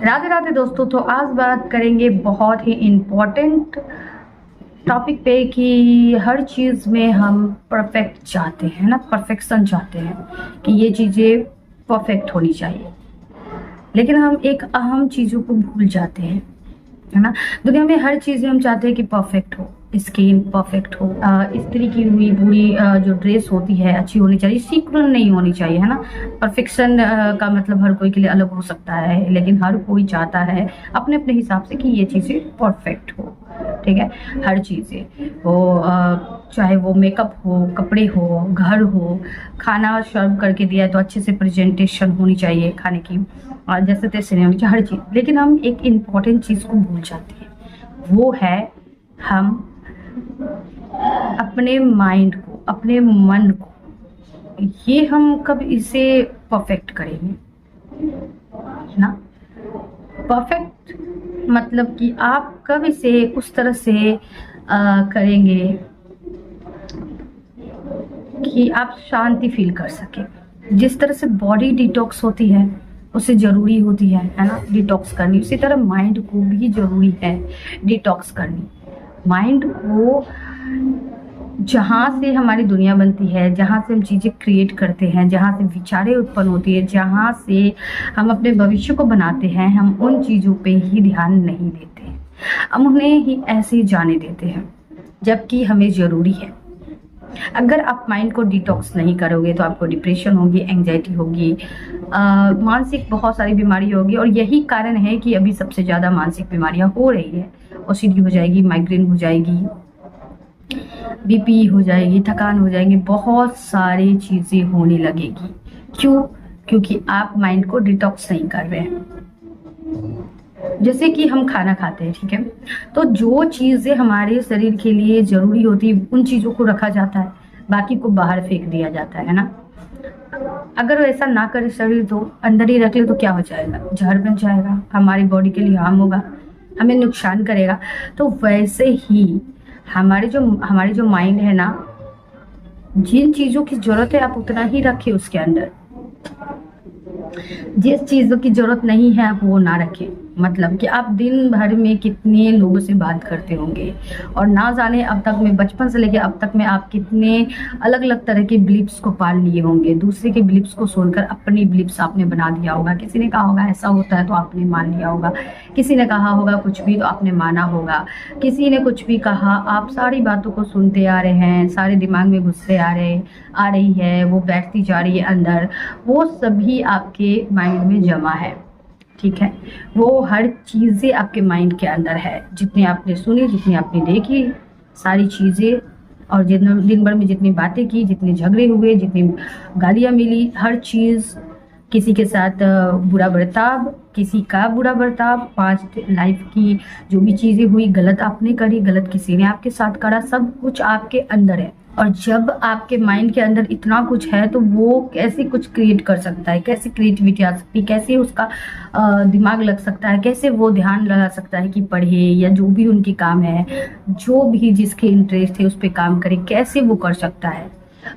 राधे राधे दोस्तों। तो आज बात करेंगे बहुत ही इम्पोर्टेंट टॉपिक पे कि हर चीज़ में हम परफेक्ट चाहते हैं ना, परफेक्शन चाहते हैं कि ये चीज़ें परफेक्ट होनी चाहिए, लेकिन हम एक अहम चीज़ों को भूल जाते हैं, है ना। दुनिया में हर चीज़ें हम चाहते हैं कि परफेक्ट हो, स्किन परफेक्ट हो, इस्त्री की हुई पूरी जो ड्रेस होती है अच्छी होनी चाहिए, सीक्वेंस नहीं होनी चाहिए, है ना। परफेक्शन का मतलब हर कोई के लिए अलग हो सकता है, लेकिन हर कोई चाहता है अपने अपने हिसाब से कि ये चीज़ें परफेक्ट हो, ठीक है। हर चीज़ें वो चाहे वो मेकअप हो, कपड़े हो, घर हो, खाना सर्व करके दिया है तो अच्छे से प्रेजेंटेशन होनी चाहिए खाने की, और जैसे तैसे नहीं होनी चाहिए हर चीज़। लेकिन हम एक इम्पॉर्टेंट चीज़ को भूल जाते हैं, वो है हम अपने माइंड को, अपने मन को, ये हम कब इसे परफेक्ट करेंगे, है ना। परफेक्ट मतलब कि आप कब इसे उस तरह से करेंगे कि आप शांति फील कर सके। जिस तरह से बॉडी डिटॉक्स होती है, उसे ज़रूरी होती है ना, डिटॉक्स करनी, उसी तरह माइंड को भी ज़रूरी है डिटॉक्स करनी। माइंड को जहाँ से हमारी दुनिया बनती है, जहाँ से हम चीज़ें क्रिएट करते हैं, जहाँ से विचारें उत्पन्न होती है, जहाँ से हम अपने भविष्य को बनाते हैं, हम उन चीज़ों पे ही ध्यान नहीं देते हैं, हम उन्हें ही ऐसे ही जाने देते हैं, जबकि हमें ज़रूरी है। अगर आप माइंड को डिटॉक्स नहीं करोगे तो आपको डिप्रेशन होगी, एंजाइटी होगी, मानसिक बहुत सारी बीमारी होगी, और यही कारण है कि अभी सबसे ज़्यादा मानसिक बीमारियां हो रही है। ओसीडी हो जाएगी, माइग्रेन हो जाएगी, बीपी हो जाएगी, थकान हो जाएगी, बहुत सारी चीज़ें होने लगेगी। क्यों? क्योंकि आप माइंड को डिटॉक्स नहीं कर रहे हैं। जैसे कि हम खाना खाते हैं, ठीक है, तो जो चीज़ें हमारे शरीर के लिए ज़रूरी होती है उन चीज़ों को रखा जाता है, बाकी को बाहर फेंक दिया जाता है ना। अगर ऐसा ना करे शरीर तो अंदर ही रख ले तो क्या हो जाएगा, जहर बन जाएगा, हमारी बॉडी के लिए हार्म होगा, हमें नुकसान करेगा। तो वैसे ही हमारी जो माइंड है ना, जिन चीज़ों की ज़रूरत है आप उतना ही रखें उसके अंदर, जिस चीज़ों की ज़रूरत नहीं है आप वो ना रखें। मतलब कि आप दिन भर में कितने लोगों से बात करते होंगे, और ना जाने अब तक में, बचपन से लेके अब तक में आप कितने अलग अलग तरह के बिलीफ्स को पाल लिए होंगे। दूसरे के बिलीफ्स को सुनकर अपनी बिलीफ्स आपने बना दिया होगा। किसी ने कहा होगा ऐसा होता है तो आपने मान लिया होगा, किसी ने कहा होगा कुछ भी तो आपने माना होगा, किसी ने कुछ भी कहा, आप सारी बातों को सुनते आ रहे हैं, सारे दिमाग में घुसते आ रही है, वो बैठती जा रही है अंदर, वो सभी आपके माइंड में जमा है, ठीक है। वो हर चीज़ें आपके माइंड के अंदर है, जितनी आपने सुनी, जितनी आपने देखी, सारी चीज़ें, और जितने दिन भर में जितनी बातें की, जितने झगड़े हुए, जितनी गालियाँ मिली, हर चीज़, किसी के साथ बुरा बर्ताव, किसी का बुरा बर्ताव, पास्ट लाइफ की जो भी चीज़ें हुई, गलत आपने करी, गलत किसी ने आपके साथ करा, सब कुछ आपके अंदर है। और जब आपके माइंड के अंदर इतना कुछ है तो वो कैसे कुछ क्रिएट कर सकता है, कैसे क्रिएटिविटी आ सकती है, कैसे उसका दिमाग लग सकता है, कैसे वो ध्यान लगा सकता है कि पढ़े या जो भी उनकी काम है, जो भी जिसके इंटरेस्ट है उस पर काम करे, कैसे वो कर सकता है।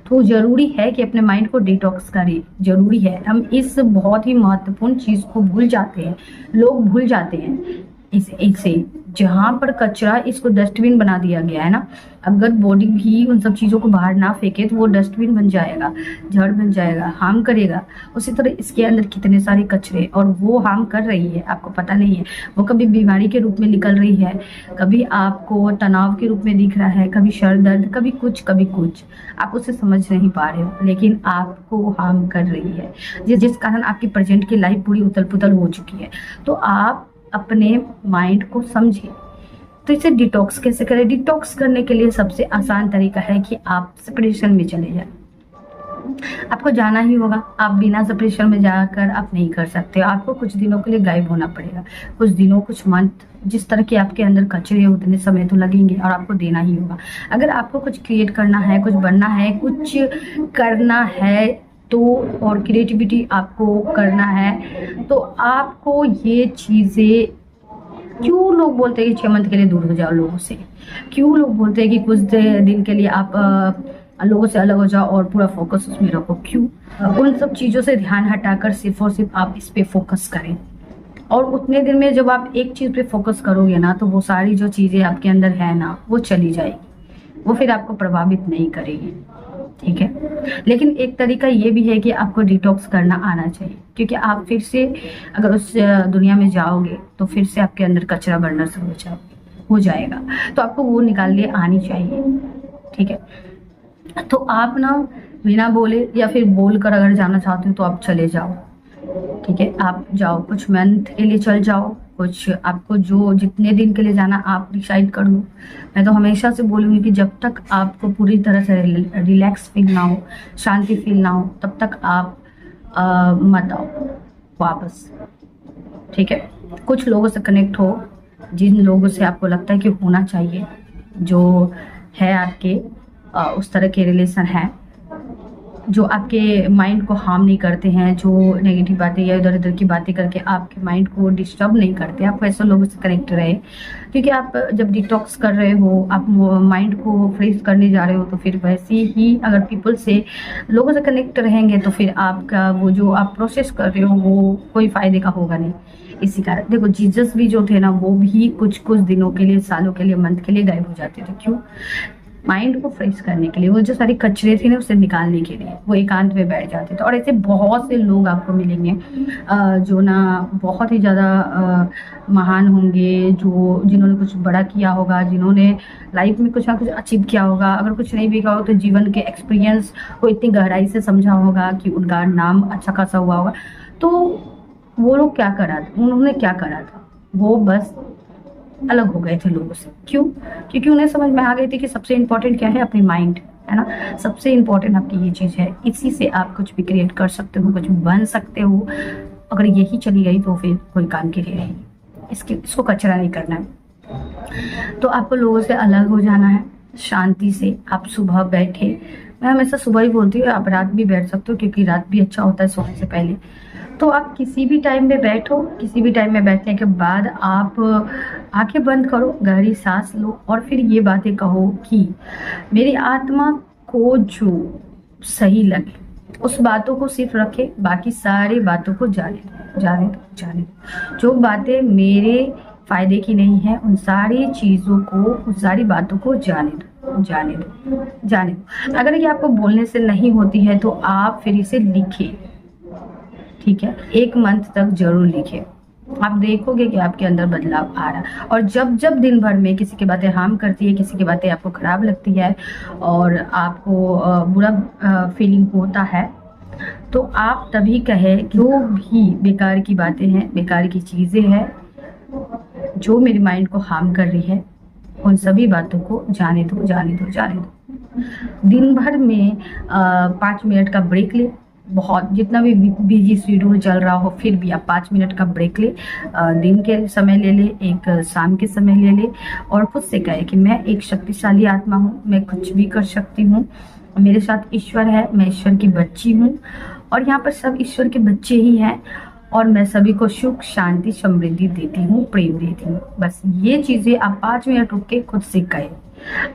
तो ज़रूरी है कि अपने माइंड को डिटॉक्स करें, ज़रूरी है। हम इस बहुत ही महत्वपूर्ण चीज़ को भूल जाते हैं, लोग भूल जाते हैं इसे। जहाँ पर कचरा, इसको डस्टबिन बना दिया गया है ना, अगर बॉडी भी उन सब चीज़ों को बाहर ना फेंके तो वो डस्टबिन बन जाएगा, जड़ बन जाएगा, हार्म करेगा। उसी तरह इसके अंदर कितने सारे कचरे, और वो हार्म कर रही है, आपको पता नहीं है। वो कभी बीमारी के रूप में निकल रही है, कभी आपको तनाव के रूप में दिख रहा है, कभी सर दर्द, कभी कुछ, आप उसे समझ नहीं पा रहे हो, लेकिन आपको हार्म कर रही है, जिस कारण आपकी प्रेजेंट की लाइफ पूरी उथल पुथल हो चुकी है। तो आप अपने माइंड को समझें। तो इसे डिटॉक्स कैसे करें? डिटॉक्स करने के लिए सबसे आसान तरीका है कि आप सेपरेशन में चले जाएं। आपको जाना ही होगा, आप बिना सेपरेशन में जाकर आप नहीं कर सकते। आपको कुछ दिनों के लिए गायब होना पड़ेगा, कुछ दिनों, कुछ मंथ, जिस तरह के आपके अंदर कचरे उतने समय तो लगेंगे, और आपको देना ही होगा। अगर आपको कुछ क्रिएट करना है, कुछ बनना है, कुछ करना है तो, और क्रिएटिविटी आपको करना है तो आपको ये चीज़ें, क्यों लोग बोलते हैं कि 6 मंथ के लिए दूर हो जाओ लोगों से, क्यों लोग बोलते हैं कि कुछ दिन के लिए आप लोगों से अलग हो जाओ और पूरा फोकस उसमें रखो, क्यों? उन सब चीज़ों से ध्यान हटाकर सिर्फ और सिर्फ आप इस पे फोकस करें, और उतने दिन में जब आप एक चीज़ पे फोकस करोगे ना, तो वो सारी जो चीज़ें आपके अंदर है ना, वो चली जाएगी, वो फिर आपको प्रभावित नहीं करेगी। ठीक है, लेकिन एक तरीका ये भी है कि आपको डिटॉक्स करना आना चाहिए, क्योंकि आप फिर से अगर उस दुनिया में जाओगे तो फिर से आपके अंदर कचरा बढ़ना शुरू हो जाएगा, तो आपको वो निकालने आनी चाहिए। ठीक है, तो आप ना बिना बोले या फिर बोलकर अगर जाना चाहते हो तो आप चले जाओ। ठीक है, आप जाओ, कुछ मंथ के लिए चल जाओ, कुछ आपको जो जितने दिन के लिए जाना आप डिसाइड कर लो। मैं तो हमेशा से बोलूँगी कि जब तक आपको पूरी तरह से रिलैक्स फील ना हो, शांति फील ना हो, तब तक आप मत आओ वापस। ठीक है, कुछ लोगों से कनेक्ट हो, जिन लोगों से आपको लगता है कि होना चाहिए, जो है आपके उस तरह के रिलेशन है, जो आपके माइंड को हार्म नहीं करते हैं, जो नेगेटिव बातें या इधर उधर की बातें करके आपके माइंड को डिस्टर्ब नहीं करते। आप वैसे लोगों से कनेक्ट रहे, क्योंकि आप जब डिटॉक्स कर रहे हो, आप माइंड को फ्रेश करने जा रहे हो, तो फिर वैसे ही अगर पीपल से लोगों से कनेक्ट रहेंगे तो फिर आपका वो जो आप प्रोसेस कर रहे हो वो कोई फ़ायदे का होगा नहीं। इसी कारण देखो, जीसस भी जो थे ना, वो भी कुछ कुछ दिनों के लिए, सालों के लिए, मंथ के लिए गायब हो जाते थे। क्यों? माइंड को फ्रेश करने के लिए, वो जो सारी कचरे थे ना उसे निकालने के लिए वो एकांत में बैठ जाते थे। और ऐसे बहुत से लोग आपको मिलेंगे जो ना बहुत ही ज़्यादा महान होंगे, जो जिन्होंने कुछ बड़ा किया होगा, जिन्होंने लाइफ में कुछ ना कुछ अचीव किया होगा। अगर कुछ नहीं भी किया हो तो जीवन के एक्सपीरियंस को इतनी गहराई से समझा होगा कि उनका नाम अच्छा खासा हुआ होगा। तो वो लोग क्या करा था, उन्होंने क्या करा था, वो बस अलग हो गए थे लोगों से। क्यों? क्योंकि उन्हें समझ में आ गई थी कि सबसे इम्पोर्टेंट क्या है, अपनी माइंड है ना, सबसे इम्पोर्टेंट आपकी ये चीज़ है। इसी से आप कुछ भी क्रिएट कर सकते हो, कुछ बन सकते हो। अगर यही चली गई तो फिर कोई काम की नहीं रहेगी। इसको कचरा नहीं करना है। तो आपको लोगों से अलग हो जाना है, शांति से। आप सुबह बैठे, मैं हमेशा सुबह ही बोलती हूँ, आप रात भी बैठ सकते हो, क्योंकि रात भी अच्छा होता है सोने से पहले। तो आप किसी भी टाइम में बैठो, किसी भी टाइम में बैठने के बाद आप आंखें बंद करो, गहरी सांस लो और फिर ये बातें कहो कि मेरी आत्मा को जो सही लगे उस बातों को सिर्फ रखे, बाकी सारी बातों को जाने दो। जो बातें मेरे फायदे की नहीं है, उन सारी चीज़ों को, उन सारी बातों को जाने दो। अगर ये आपको बोलने से नहीं होती है तो आप फिर इसे लिखिए। ठीक है, 1 मंथ तक जरूर लिखे, आप देखोगे कि आपके अंदर बदलाव आ रहा है। और जब जब दिन भर में किसी की बातें हार्म करती है, किसी की बातें आपको खराब लगती है और आपको बुरा फीलिंग होता है, तो आप तभी कहे कि जो भी बेकार की बातें हैं, बेकार की चीज़ें हैं, जो मेरे माइंड को हार्म कर रही है, उन सभी बातों को जाने दो। दिन भर में 5 मिनट का ब्रेक ले। बहुत जितना भी बिजी शेड्यूल चल रहा हो, फिर भी आप 5 मिनट का ब्रेक ले। दिन के समय ले ले, एक शाम के समय ले ले, और खुद से कहे कि मैं एक शक्तिशाली आत्मा हूँ, मैं कुछ भी कर सकती हूँ, मेरे साथ ईश्वर है, मैं ईश्वर की बच्ची हूँ और यहाँ पर सब ईश्वर के बच्चे ही हैं, और मैं सभी को सुख, शांति, समृद्धि देती हूँ, प्रेम देती हूँ। बस ये चीज़ें आप 5 मिनट रुक के खुद से कहें।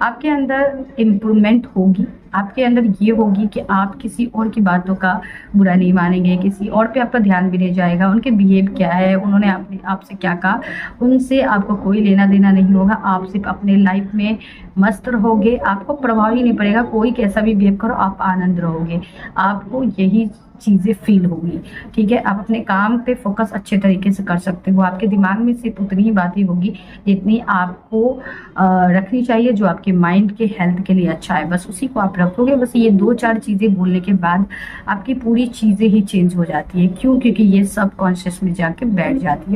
आपके अंदर इम्प्रूवमेंट होगी, आपके अंदर ये होगी कि आप किसी और की बातों का बुरा नहीं मानेंगे, किसी और पे आपका ध्यान भी नहीं जाएगा। उनके बिहेव क्या है, उन्होंने आपसे क्या कहा, उनसे आपको कोई लेना देना नहीं होगा। आप सिर्फ अपने लाइफ में मस्त रहोगे, आपको प्रभाव ही नहीं पड़ेगा, कोई कैसा भी बिहेव करो, आप आनंद रहोगे, आपको यही चीज़ें फील होगी। ठीक है, आप अपने काम पे फोकस अच्छे तरीके से कर सकते हो। आपके दिमाग में सिर्फ उतनी ही बातें होगी जितनी आपको रखनी चाहिए, जो आपके माइंड के हेल्थ के लिए अच्छा है, बस उसी को आप रखोगे। बस ये 2-4 चीज़ें बोलने के बाद आपकी पूरी चीज़ें ही चेंज हो जाती है। क्यों? क्योंकि ये सब कॉन्शियस में जाके बैठ जाती है।